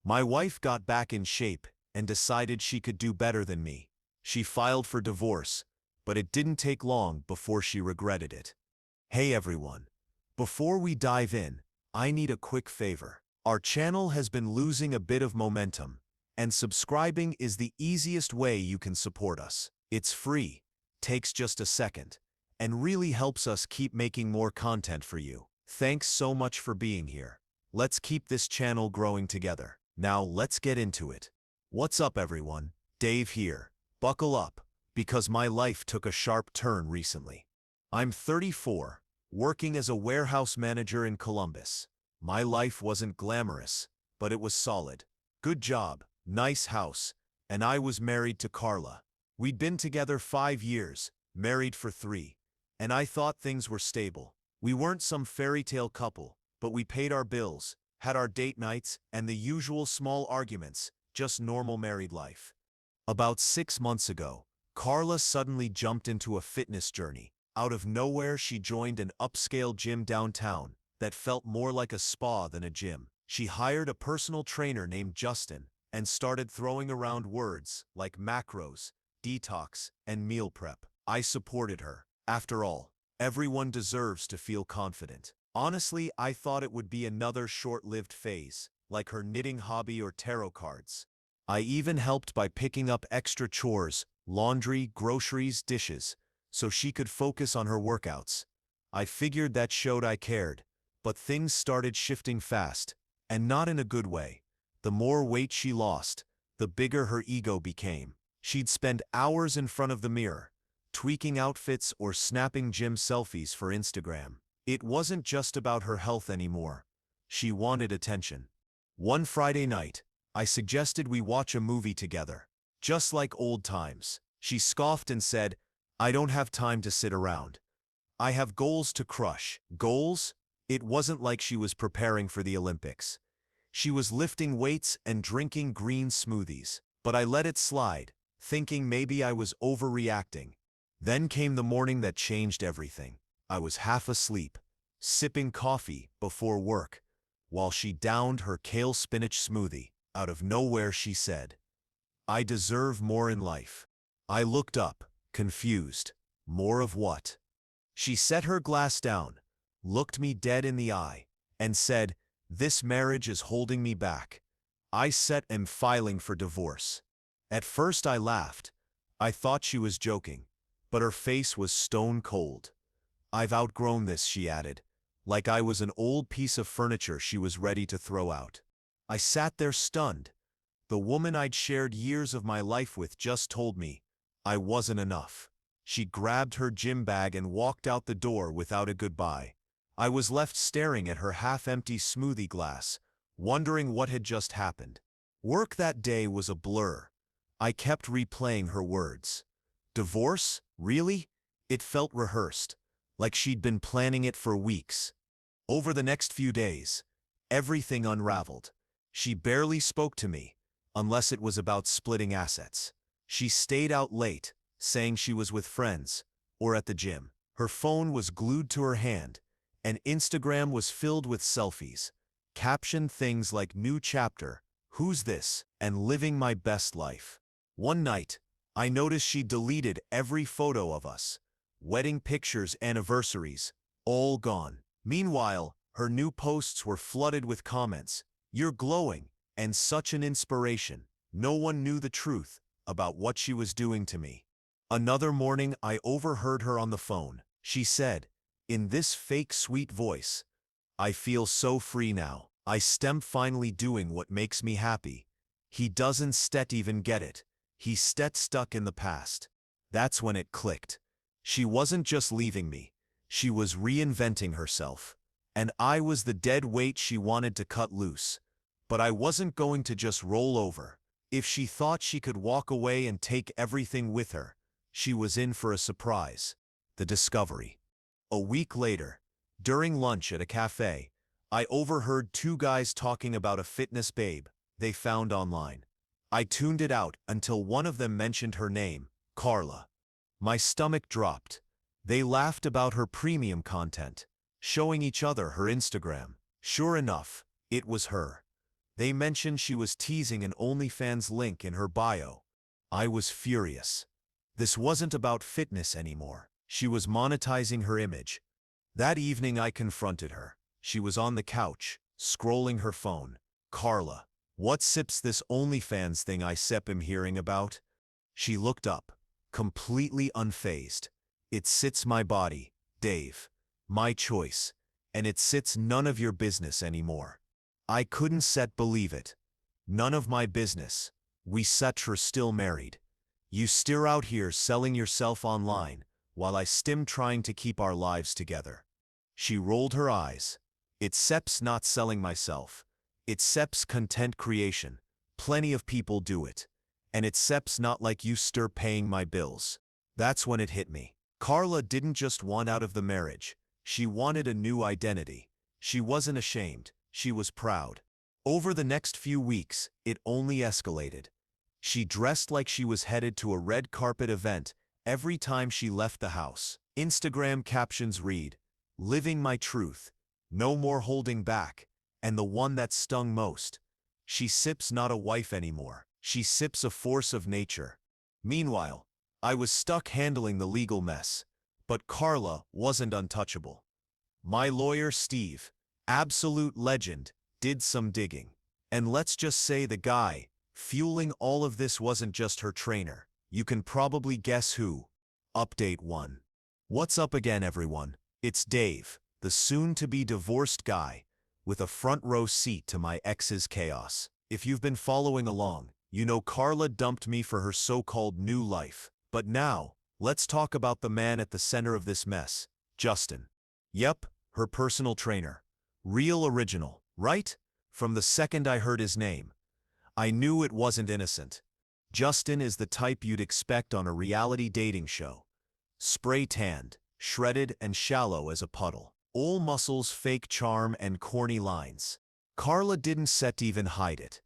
My wife got back in shape and decided she could do better than me. She filed for divorce, but it didn't take long before she regretted it. Hey everyone. Before we dive in, I need a quick favor. Our channel has been losing a bit of momentum, and subscribing is the easiest way you can support us. It's free, takes just a second, and really helps us keep making more content for you. Thanks so much for being here. Let's keep this channel growing together. Now let's get into it. What's up everyone? Dave here. Buckle up, because my life took a sharp turn recently. I'm 34, working as a warehouse manager in Columbus. My life wasn't glamorous, but it was solid. Good job, nice house, and I was married to Carla. We'd been together 5 years, married for 3, and I thought things were stable. We weren't some fairy tale couple, but we paid our bills, had our date nights, and the usual small arguments, just normal married life. About 6 months ago, Carla suddenly jumped into a fitness journey. Out of nowhere, she joined an upscale gym downtown that felt more like a spa than a gym. She hired a personal trainer named Justin and started throwing around words like macros, detox, and meal prep. I supported her. After all, everyone deserves to feel confident. Honestly, I thought it would be another short-lived phase, like her knitting hobby or tarot cards. I even helped by picking up extra chores, laundry, groceries, dishes, so she could focus on her workouts. I figured that showed I cared, but things started shifting fast, and not in a good way. The more weight she lost, the bigger her ego became. She'd spend hours in front of the mirror, tweaking outfits or snapping gym selfies for Instagram. It wasn't just about her health anymore. She wanted attention. One Friday night, I suggested we watch a movie together, just like old times. She scoffed and said, "I don't have time to sit around. I have goals to crush." Goals? It wasn't like she was preparing for the Olympics. She was lifting weights and drinking green smoothies. But I let it slide, thinking maybe I was overreacting. Then came the morning that changed everything. I was half asleep, sipping coffee before work, while she downed her kale spinach smoothie. Out of nowhere she said, "I deserve more in life." I looked up, confused. More of what? She set her glass down, looked me dead in the eye, and said, "This marriage is holding me back. I am filing for divorce." At first I laughed. I thought she was joking, but her face was stone cold. "I've outgrown this," she added, like I was an old piece of furniture she was ready to throw out. I sat there stunned. The woman I'd shared years of my life with just told me I wasn't enough. She grabbed her gym bag and walked out the door without a goodbye. I was left staring at her half-empty smoothie glass, wondering what had just happened. Work that day was a blur. I kept replaying her words. Divorce? Really? It felt rehearsed, like she'd been planning it for weeks. Over the next few days, everything unraveled. She barely spoke to me, unless it was about splitting assets. She stayed out late, saying she was with friends, or at the gym. Her phone was glued to her hand, and Instagram was filled with selfies, captioned things like "New chapter," "Who's this?" and "Living my best life." One night, I noticed she deleted every photo of us. Wedding pictures, anniversaries, all gone. Meanwhile, her new posts were flooded with comments. "You're glowing," and "such an inspiration." No one knew the truth about what she was doing to me. Another morning, I overheard her on the phone. She said, in this fake sweet voice, "I feel so free now. I'm finally doing what makes me happy." He doesn't even get it. He's stuck in the past. That's when it clicked. She wasn't just leaving me. She was reinventing herself. And I was the dead weight she wanted to cut loose. But I wasn't going to just roll over. If she thought she could walk away and take everything with her, she was in for a surprise. The discovery. A week later, during lunch at a cafe, I overheard 2 guys talking about a fitness babe they found online. I tuned it out until one of them mentioned her name, Carla. My stomach dropped. They laughed about her premium content, showing each other her Instagram. Sure enough, it was her. They mentioned she was teasing an OnlyFans link in her bio. I was furious. This wasn't about fitness anymore. She was monetizing her image. That evening I confronted her. She was on the couch, scrolling her phone. Carla, what sips this OnlyFans thing I sep am hearing about? She looked up, completely unfazed. It sits my body, Dave. My choice. And it sits none of your business anymore. I couldn't set believe it. None of my business. We such still married. You steer out here selling yourself online, while I stim trying to keep our lives together. She rolled her eyes. It's seps not selling myself. It's seps content creation. Plenty of people do it. And it's seps not like you stir paying my bills. That's when it hit me. Carla didn't just want out of the marriage. She wanted a new identity. She wasn't ashamed. She was proud. Over the next few weeks, it only escalated. She dressed like she was headed to a red carpet event every time she left the house. Instagram captions read, "Living my truth, no more holding back," and the one that stung most, "She sips not a wife anymore. She sips a force of nature." Meanwhile, I was stuck handling the legal mess, but Carla wasn't untouchable. My lawyer Steve, absolute legend, did some digging. And let's just say the guy fueling all of this wasn't just her trainer. You can probably guess who. Update 1. What's up again, everyone? It's Dave, the soon-to-be divorced guy, with a front-row seat to my ex's chaos. If you've been following along, you know Carla dumped me for her so-called new life. But now, let's talk about the man at the center of this mess, Justin. Yep, her personal trainer. Real original, right? From the second I heard his name, I knew it wasn't innocent. Justin is the type you'd expect on a reality dating show. Spray-tanned, shredded and shallow as a puddle. All muscles, fake charm, and corny lines. Carla didn't set to even hide it.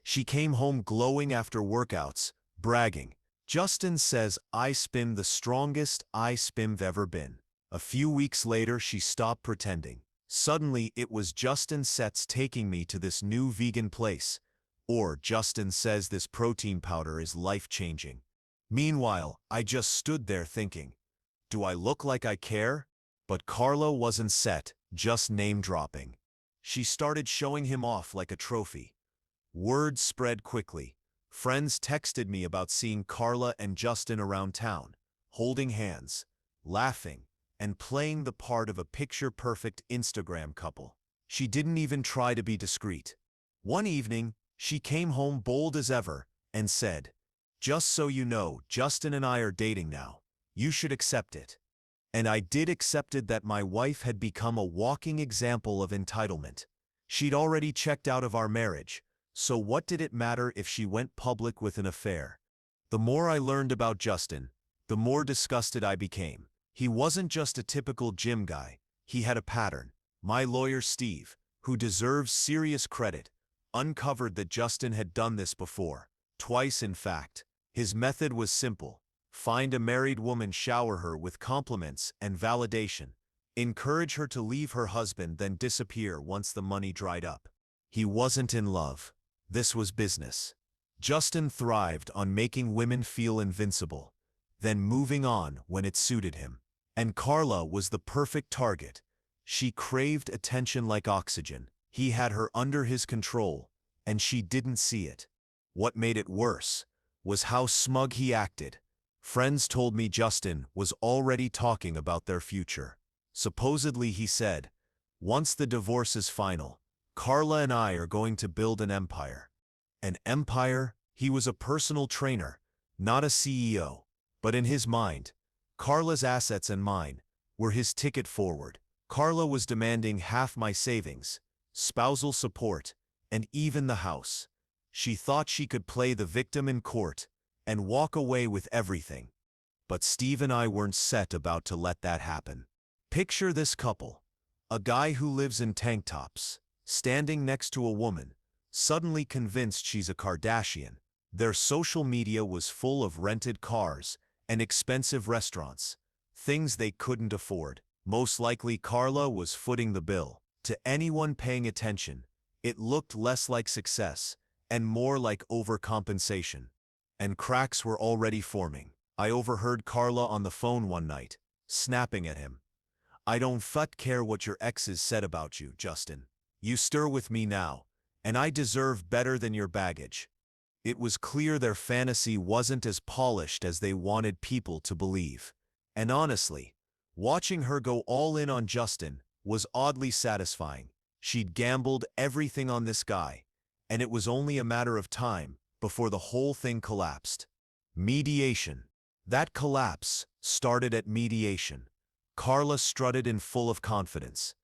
She came home glowing after workouts, bragging, "Justin says I spim the strongest I spim've ever been." A few weeks later she stopped pretending. Suddenly it was "Justin sets taking me to this new vegan place," or "Justin says this protein powder is life-changing." Meanwhile, I just stood there thinking, do I look like I care? But Carla wasn't set, just name-dropping. She started showing him off like a trophy. Word spread quickly. Friends texted me about seeing Carla and Justin around town, holding hands, laughing, and playing the part of a picture-perfect Instagram couple. She didn't even try to be discreet. One evening, she came home bold as ever and said, "Just so you know, Justin and I are dating now. You should accept it." And I did accepted that my wife had become a walking example of entitlement. She'd already checked out of our marriage, so what did it matter if she went public with an affair? The more I learned about Justin, the more disgusted I became. He wasn't just a typical gym guy, he had a pattern. My lawyer Steve, who deserves serious credit, uncovered that Justin had done this before. Twice, in fact. His method was simple. Find a married woman, shower her with compliments and validation, encourage her to leave her husband, then disappear once the money dried up. He wasn't in love. This was business. Justin thrived on making women feel invincible, then moving on when it suited him. And Carla was the perfect target. She craved attention like oxygen. He had her under his control, and she didn't see it. What made it worse was how smug he acted. Friends told me Justin was already talking about their future. Supposedly he said, "Once the divorce is final, Carla and I are going to build an empire." An empire? He was a personal trainer, not a CEO. But in his mind, Carla's assets and mine were his ticket forward. Carla was demanding half my savings, spousal support, and even the house. She thought she could play the victim in court and walk away with everything. But Steve and I weren't set about to let that happen. Picture this couple, a guy who lives in tank tops, standing next to a woman, suddenly convinced she's a Kardashian. Their social media was full of rented cars and expensive restaurants, things they couldn't afford. Most likely Carla was footing the bill. To anyone paying attention, It looked less like success and more like overcompensation. And cracks were already forming. I overheard Carla on the phone one night, snapping at him. "I don't care what your exes said about you, Justin. You stir with me now, and I deserve better than your baggage." It was clear their fantasy wasn't as polished as they wanted people to believe. And honestly, watching her go all in on Justin was oddly satisfying. She'd gambled everything on this guy, and it was only a matter of time before the whole thing collapsed. Mediation. That collapse started at mediation. Carla strutted in full of confidence,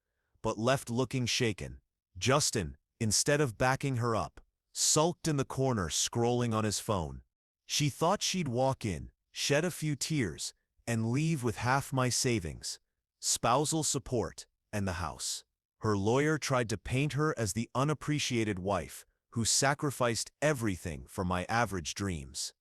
but left looking shaken. Justin, instead of backing her up, sulked in the corner scrolling on his phone. She thought she'd walk in, shed a few tears, and leave with half my savings, spousal support, and the house. Her lawyer tried to paint her as the unappreciated wife who sacrificed everything for my average dreams.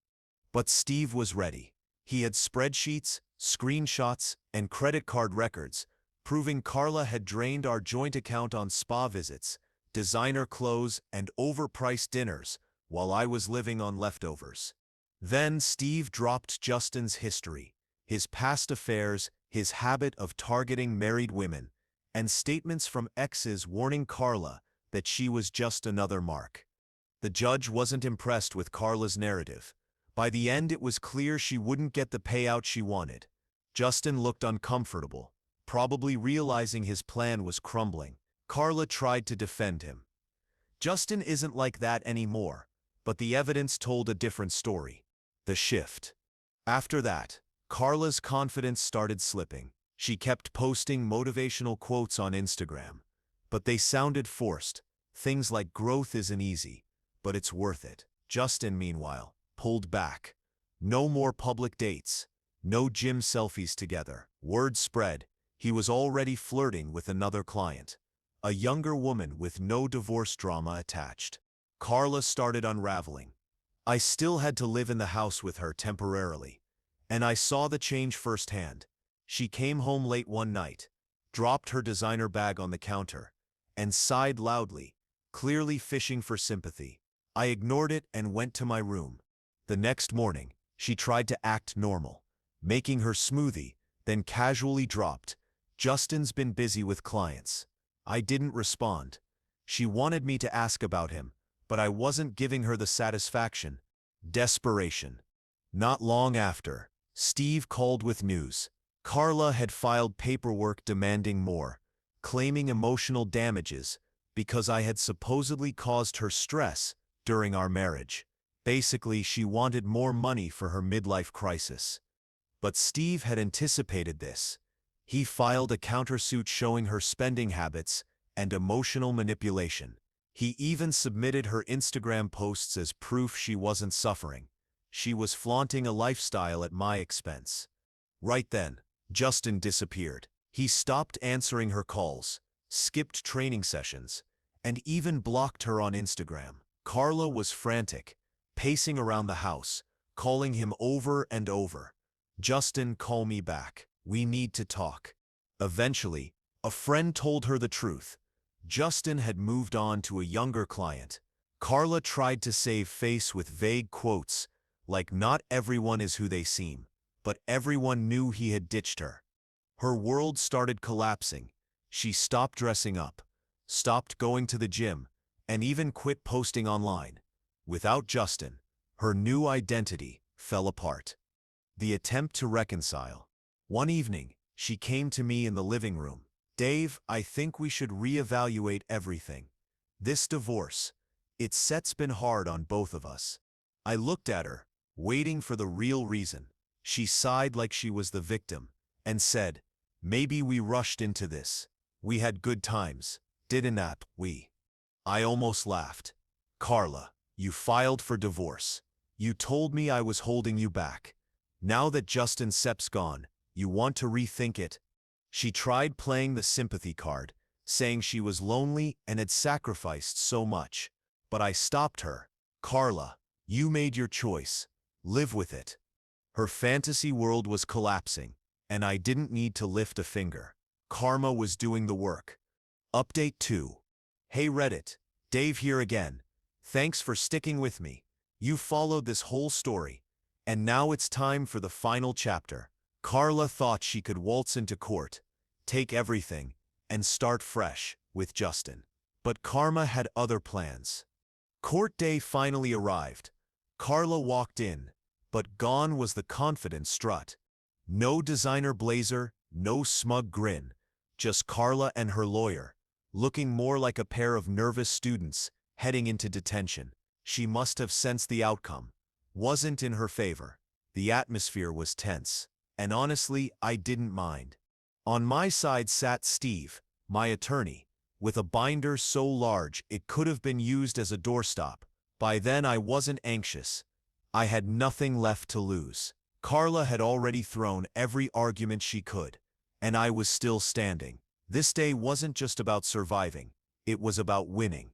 But Steve was ready. He had spreadsheets, screenshots, and credit card records, proving Carla had drained our joint account on spa visits, designer clothes, and overpriced dinners, while I was living on leftovers. Then Steve dropped Justin's history, his past affairs, his habit of targeting married women, and statements from exes warning Carla that she was just another mark. The judge wasn't impressed with Carla's narrative. By the end, it was clear she wouldn't get the payout she wanted. Justin looked uncomfortable, probably realizing his plan was crumbling. Carla tried to defend him. "Justin isn't like that anymore," but the evidence told a different story. The shift. After that, Carla's confidence started slipping. She kept posting motivational quotes on Instagram, but they sounded forced. Things like "growth isn't easy, but it's worth it." Justin, meanwhile, pulled back. No more public dates. No gym selfies together. Word spread. He was already flirting with another client, a younger woman with no divorce drama attached. Carla started unraveling. I still had to live in the house with her temporarily, and I saw the change firsthand. She came home late one night, dropped her designer bag on the counter, and sighed loudly, clearly fishing for sympathy. I ignored it and went to my room. The next morning, she tried to act normal, making her smoothie, then casually dropped, "Justin's been busy with clients." I didn't respond. She wanted me to ask about him, but I wasn't giving her the satisfaction. Desperation. Not long after, Steve called with news. Carla had filed paperwork demanding more, claiming emotional damages because I had supposedly caused her stress during our marriage. Basically, she wanted more money for her midlife crisis. But Steve had anticipated this. He filed a countersuit showing her spending habits and emotional manipulation. He even submitted her Instagram posts as proof she wasn't suffering. She was flaunting a lifestyle at my expense. Right then, Justin disappeared. He stopped answering her calls, skipped training sessions, and even blocked her on Instagram. Carla was frantic, pacing around the house, calling him over and over. "Justin, call me back. We need to talk." Eventually, a friend told her the truth. Justin had moved on to a younger client. Carla tried to save face with vague quotes, like "not everyone is who they seem," but everyone knew he had ditched her. Her world started collapsing. She stopped dressing up, stopped going to the gym, and even quit posting online. Without Justin, her new identity fell apart. The attempt to reconcile. One evening, she came to me in the living room. "Dave, I think we should reevaluate everything. This divorce, it's set's been hard on both of us." I looked at her, waiting for the real reason. She sighed like she was the victim, and said, "Maybe we rushed into this. We had good times, didn't we?" I almost laughed. "Carla, you filed for divorce. You told me I was holding you back. Now that Justin Sepp's gone, you want to rethink it?" She tried playing the sympathy card, saying she was lonely and had sacrificed so much. But I stopped her. "Carla, you made your choice. Live with it." Her fantasy world was collapsing, and I didn't need to lift a finger. Karma was doing the work. Update 2. Hey Reddit, Dave here again. Thanks for sticking with me. You followed this whole story. And now it's time for the final chapter. Carla thought she could waltz into court, take everything, and start fresh with Justin. But karma had other plans. Court day finally arrived. Carla walked in, but gone was the confident strut. No designer blazer, no smug grin, just Carla and her lawyer, looking more like a pair of nervous students heading into detention. She must have sensed the outcome. Wasn't in her favor. The atmosphere was tense, and honestly, I didn't mind. On my side sat Steve, my attorney, with a binder so large it could have been used as a doorstop. By then I wasn't anxious. I had nothing left to lose. Carla had already thrown every argument she could, and I was still standing. This day wasn't just about surviving, it was about winning.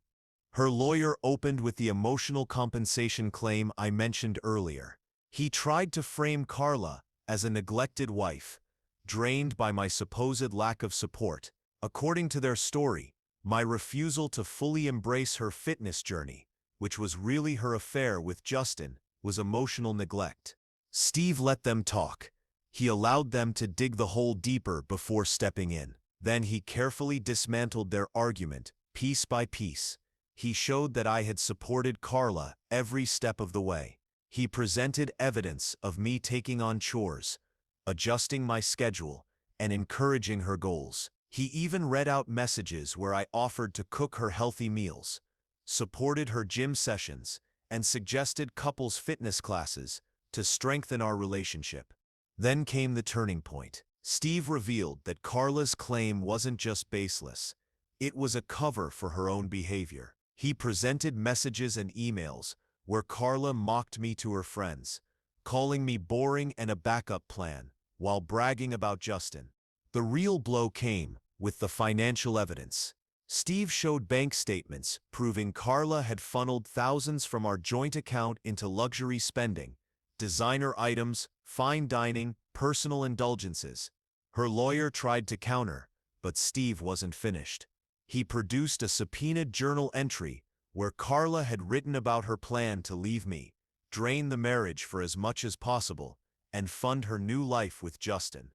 Her lawyer opened with the emotional compensation claim I mentioned earlier. He tried to frame Carla as a neglected wife, drained by my supposed lack of support. According to their story, my refusal to fully embrace her fitness journey, which was really her affair with Justin, was emotional neglect. Steve let them talk. He allowed them to dig the hole deeper before stepping in. Then he carefully dismantled their argument, piece by piece. He showed that I had supported Carla every step of the way. He presented evidence of me taking on chores, adjusting my schedule, and encouraging her goals. He even read out messages where I offered to cook her healthy meals, supported her gym sessions, and suggested couples fitness classes to strengthen our relationship. Then came the turning point. Steve revealed that Carla's claim wasn't just baseless. It was a cover for her own behavior. He presented messages and emails where Carla mocked me to her friends, calling me boring and a backup plan, while bragging about Justin. The real blow came with the financial evidence. Steve showed bank statements proving Carla had funneled thousands from our joint account into luxury spending, designer items, fine dining, personal indulgences. Her lawyer tried to counter, but Steve wasn't finished. He produced a subpoenaed journal entry where Carla had written about her plan to leave me, drain the marriage for as much as possible, and fund her new life with Justin.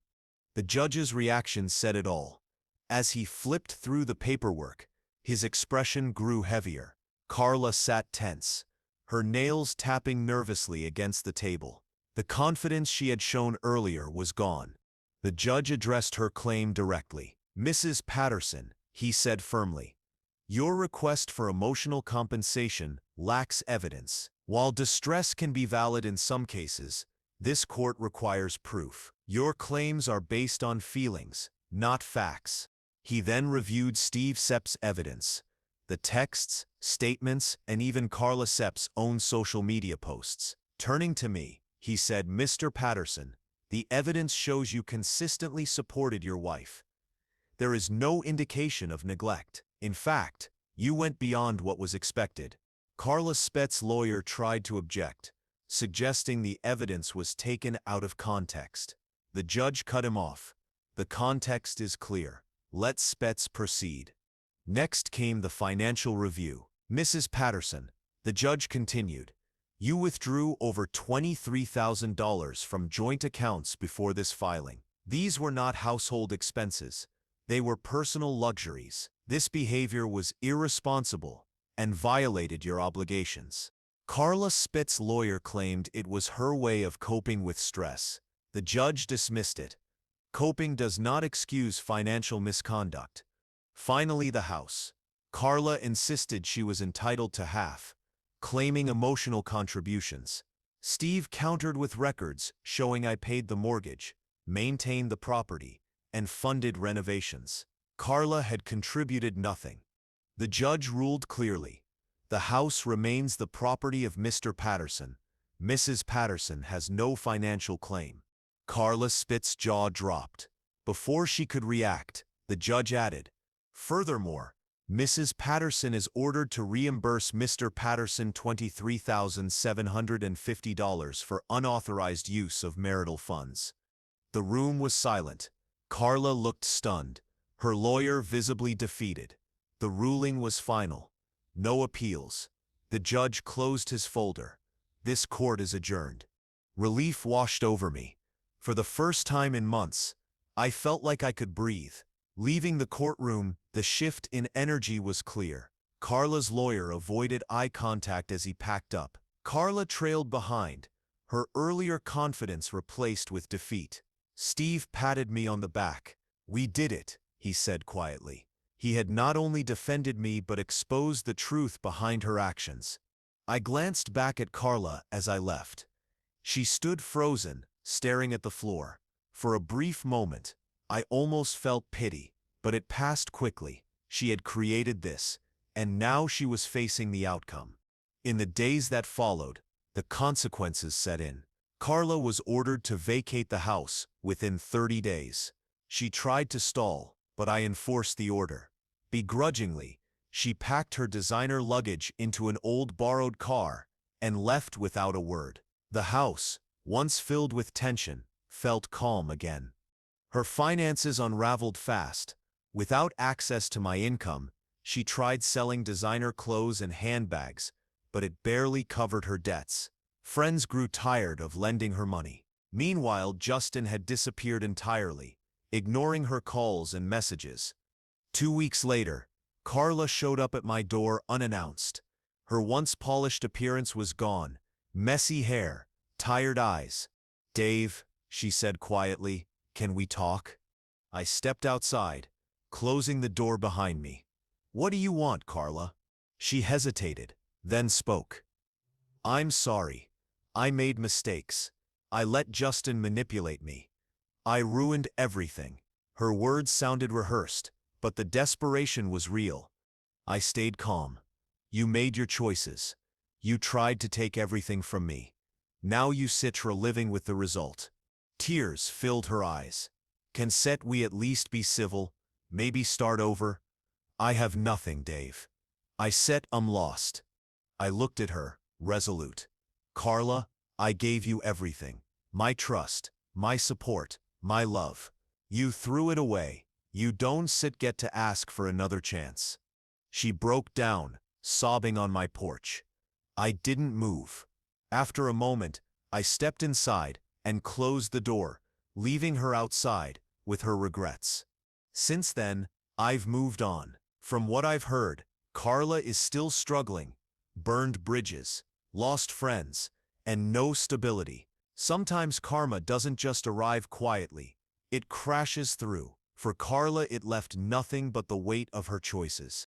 The judge's reaction said it all. As he flipped through the paperwork, his expression grew heavier. Carla sat tense, her nails tapping nervously against the table. The confidence she had shown earlier was gone. The judge addressed her claim directly. "Mrs. Patterson," he said firmly, "your request for emotional compensation lacks evidence. While distress can be valid in some cases, this court requires proof. Your claims are based on feelings, not facts." He then reviewed Steve Sepp's evidence, the texts, statements, and even Carla Sepp's own social media posts. Turning to me, he said, "Mr. Patterson, the evidence shows you consistently supported your wife. There is no indication of neglect. In fact, you went beyond what was expected." Carla Spett's lawyer tried to object, suggesting the evidence was taken out of context. The judge cut him off. "The context is clear. Let Spetz proceed." Next came the financial review. "Mrs. Patterson," the judge continued, "you withdrew over $23,000 from joint accounts before this filing. These were not household expenses. They were personal luxuries. This behavior was irresponsible and violated your obligations." Carla Spitz's lawyer claimed it was her way of coping with stress. The judge dismissed it. Coping does not excuse financial misconduct. Finally, the house. Carla insisted she was entitled to half, claiming emotional contributions. Steve countered with records showing I paid the mortgage, maintained the property, and funded renovations. Carla had contributed nothing. The judge ruled clearly. The house remains the property of Mr. Patterson. Mrs. Patterson has no financial claim. Carla Spitz's jaw dropped. Before she could react, the judge added, "Furthermore, Mrs. Patterson is ordered to reimburse Mr. Patterson $23,750 for unauthorized use of marital funds." The room was silent. Carla looked stunned, her lawyer visibly defeated. The ruling was final. No appeals. The judge closed his folder. This court is adjourned. Relief washed over me. For the first time in months, I felt like I could breathe. Leaving the courtroom, the shift in energy was clear. Carla's lawyer avoided eye contact as he packed up. Carla trailed behind, her earlier confidence replaced with defeat. Steve patted me on the back. "We did it," he said quietly. He had not only defended me but exposed the truth behind her actions. I glanced back at Carla as I left. She stood frozen, staring at the floor. For a brief moment, I almost felt pity, but it passed quickly. She had created this, and now she was facing the outcome. In the days that followed, the consequences set in. Carla was ordered to vacate the house within 30 days. She tried to stall, but I enforced the order. Begrudgingly, she packed her designer luggage into an old borrowed car and left without a word. The house, once filled with tension, felt calm again. Her finances unraveled fast. Without access to my income, she tried selling designer clothes and handbags, but it barely covered her debts. Friends grew tired of lending her money. Meanwhile, Justin had disappeared entirely, ignoring her calls and messages. 2 weeks later, Carla showed up at my door unannounced. Her once polished appearance was gone. Messy hair, tired eyes. "Dave," she said quietly, "can we talk?" I stepped outside, closing the door behind me. "What do you want, Carla?" She hesitated, then spoke. "I'm sorry. I made mistakes. I let Justin manipulate me. I ruined everything." Her words sounded rehearsed, but the desperation was real. I stayed calm. "You made your choices. You tried to take everything from me. Now you sit living with the result." Tears filled her eyes. "Can't we at least be civil? Maybe start over?" "I have nothing, Dave." I said, "I'm lost." I looked at her, resolute. "Carla, I gave you everything. My trust, my support, my love. You threw it away. You don't get to ask for another chance." She broke down, sobbing on my porch. I didn't move. After a moment, I stepped inside and closed the door, leaving her outside with her regrets. Since then, I've moved on. From what I've heard, Carla is still struggling. Burned bridges, lost friends, and no stability. Sometimes karma doesn't just arrive quietly. It crashes through. For Carla, it left nothing but the weight of her choices.